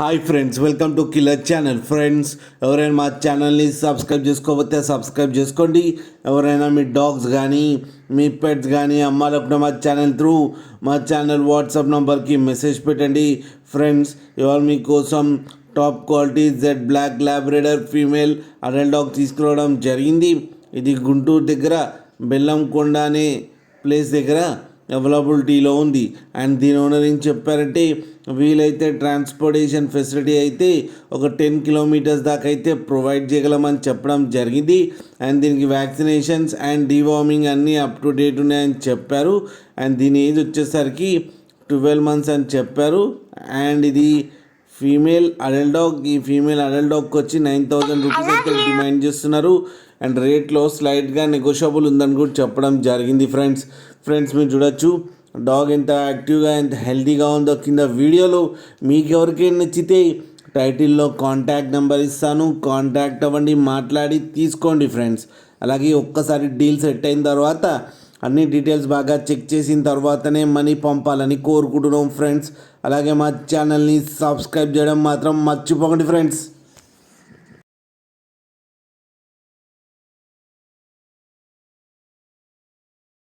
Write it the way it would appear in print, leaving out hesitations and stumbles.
Hi friends, welcome to killer channel. Friends, ఎవరైనా మా ఛానల్ని సబ్స్క్రైబ్ చేసుకోకపోతే సబ్స్క్రైబ్ చేసుకోండి. ఎవరైనా మీ డాగ్స్ కానీ మీ పెట్స్ కానీ అమ్మాలనుకున్న మా ఛానల్ వాట్సాప్ నెంబర్కి మెసేజ్ పెట్టండి. ఫ్రెండ్స్, ఇవాళ మీకోసం top quality jet black labrador female adult dog తీసుకురావడం జరిగింది. ఇది గుంటూరు దగ్గర బెల్లంకొండ అనే ప్లేస్ దగ్గర అవైలబిలిటీలో ఉంది. అండ్ దీని ఓనర్ ఏం చెప్పారంటే, వీలైతే ట్రాన్స్పోర్టేషన్ ఫెసిలిటీ అయితే ఒక 10 కిలోమీటర్స్ దాకా అయితే ప్రొవైడ్ చేయగలమని చెప్పడం జరిగింది. అండ్ దీనికి వ్యాక్సినేషన్స్ అండ్ డీవార్మింగ్ అన్నీ అప్ టు డేట్ ఉన్నాయని చెప్పారు. అండ్ దీని ఏజ్ వచ్చేసరికి 12 months అని చెప్పారు. అండ్ ఇది ఫీమేల్ అడల్ట్ డాగ్. ఈ ఫీమేల్ అడల్ట్ డాగ్కి వచ్చి 9,000 రూపీస్ అయితే డిమాండ్ చేస్తున్నారు. అండ్ రేట్లో స్లైట్గా నెగోషియబుల్ ఉందని కూడా చెప్పడం జరిగింది. ఫ్రెండ్స్ మీరు చూడొచ్చు డాగ్ ఎంత యాక్టివ్గా ఎంత హెల్తీగా ఉందో కింద వీడియోలో. మీకు ఎవరికైనా నచ్చితే టైటిల్లో కాంటాక్ట్ నెంబర్ ఇస్తాను, కాంటాక్ట్ అవ్వండి, మాట్లాడి తీసుకోండి ఫ్రెండ్స్. అలాగే ఒక్కసారి డీల్ సెట్ అయిన తర్వాత అన్ని డీటెయిల్స్ బాగా చెక్ చేసిన తర్వాతనే మనీ పంపాలని కోరుకుంటున్నాం ఫ్రెండ్స్. అలాగే మా ఛానల్ని సబ్స్క్రైబ్ చేయడం మాత్రం మర్చిపోకండి ఫ్రెండ్స్.